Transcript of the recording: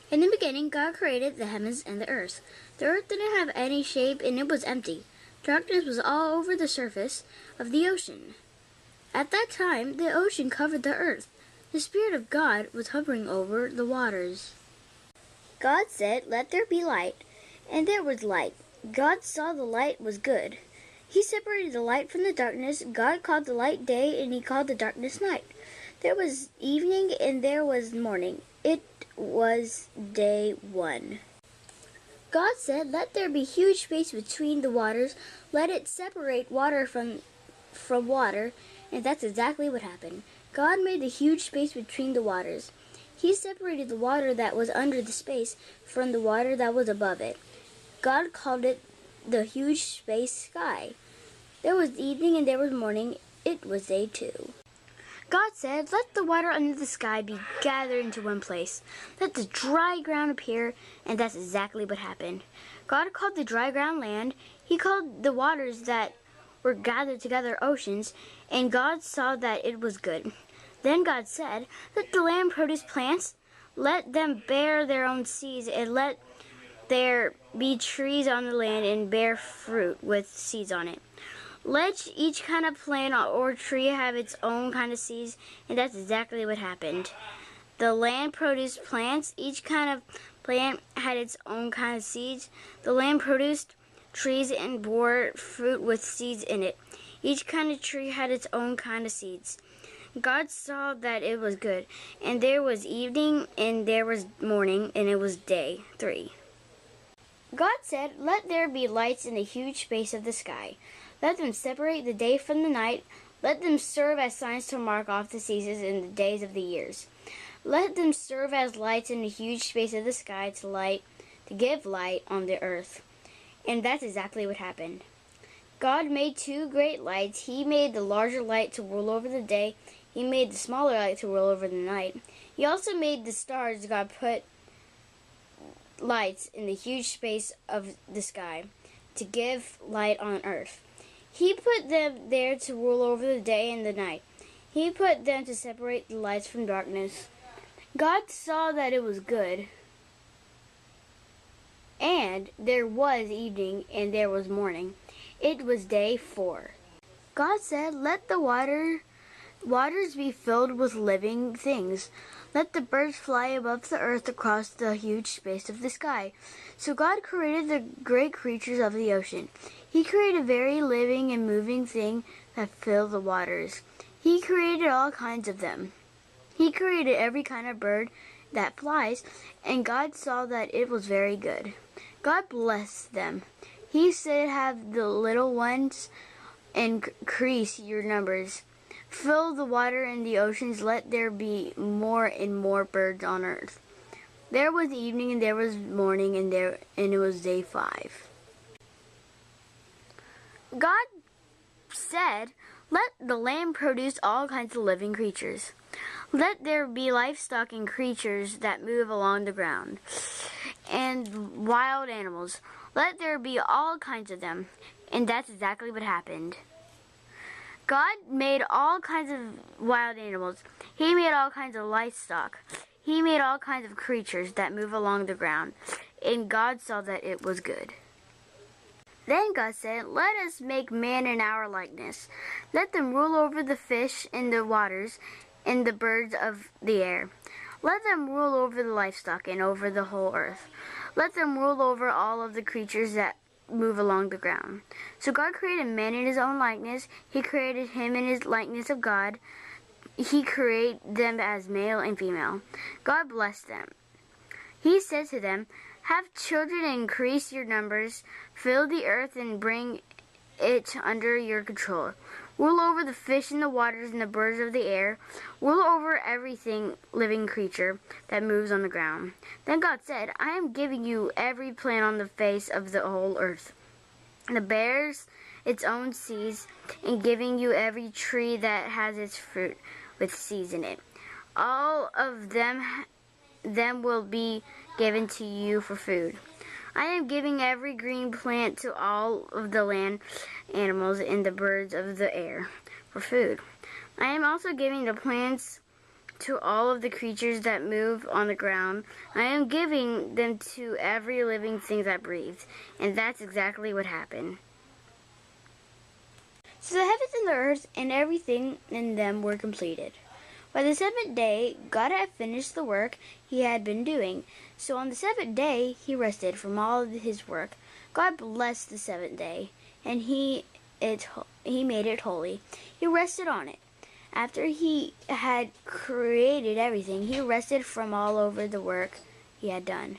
In the beginning, God created the heavens and the earth. The earth didn't have any shape and it was empty. Darkness was all over the surface of the ocean. At that time, the ocean covered the earth. The Spirit of God was hovering over the waters. God said, "Let there be light," and there was light. God saw the light was good. He separated the light from the darkness. God called the light day, and he called the darkness night. There was evening, and there was morning. It was day 1. God said, "Let there be huge space between the waters. Let it separate water from water." And that's exactly what happened. God made the huge space between the waters. He separated the water that was under the space from the water that was above it. God called it the huge space sky. There was evening and there was morning. It was day 2. God said, "Let the water under the sky be gathered into one place. Let the dry ground appear," and that's exactly what happened. God called the dry ground land. He called the waters that were gathered together oceans, and God saw that it was good. Then God said, "Let the land produce plants. Let them bear their own seeds, and let there be trees on the land and bear fruit with seeds on it. Let each kind of plant or tree have its own kind of seeds," and that's exactly what happened. The land produced plants. Each kind of plant had its own kind of seeds. The land produced trees and bore fruit with seeds in it. Each kind of tree had its own kind of seeds. God saw that it was good, and there was evening and there was morning, and it was day 3. God said, "Let there be lights in the huge space of the sky. Let them separate the day from the night. Let them serve as signs to mark off the seasons and the days of the years. Let them serve as lights in the huge space of the sky to give light on the earth." And that's exactly what happened. God made 2 great lights. He made the larger light to rule over the day. He made the smaller light to rule over the night. He also made the stars. God put lights in the huge space of the sky to give light on earth. He put them there to rule over the day and the night. He put them to separate the lights from darkness. God saw that it was good. And there was evening and there was morning. It was day 4. God said, "Let the waters be filled with living things. Let the birds fly above the earth across the huge space of the sky." So God created the great creatures of the ocean. He created very living and moving things that fill the waters. He created all kinds of them. He created every kind of bird that flies, and God saw that it was very good. God blessed them. He said, "Have the little ones increase your numbers. Fill the water in the oceans. Let there be more and more birds on earth." There was evening and there was morning, and it was day 5. God said, "Let the land produce all kinds of living creatures. Let there be livestock and creatures that move along the ground, and wild animals. Let there be all kinds of them." And that's exactly what happened. God made all kinds of wild animals. He made all kinds of livestock. He made all kinds of creatures that move along the ground. And God saw that it was good. Then God said, "Let us make man in our likeness. Let them rule over the fish in the waters and the birds of the air. Let them rule over the livestock and over the whole earth. Let them rule over all of the creatures that move along the ground." So God created man in his own likeness. He created him in his likeness of God. He created them as male and female. God blessed them. He said to them, "Have children and increase your numbers. Fill the earth and bring it under your control. Rule over the fish in the waters and the birds of the air. Rule over everything living creature that moves on the ground." Then God said, "I am giving you every plant on the face of the whole earth that bears its own seeds, and giving you every tree that has its fruit with seeds in it. All of them will be given to you for food. I am giving every green plant to all of the land animals and the birds of the air for food. I am also giving the plants to all of the creatures that move on the ground. I am giving them to every living thing that breathes. And that's exactly what happened. So the heavens and the earth and everything in them were completed. By the seventh day, God had finished the work he had been doing. So on the seventh day, he rested from all of his work. God blessed the seventh day, and he made it holy. He rested on it. After he had created everything, he rested from all over the work he had done.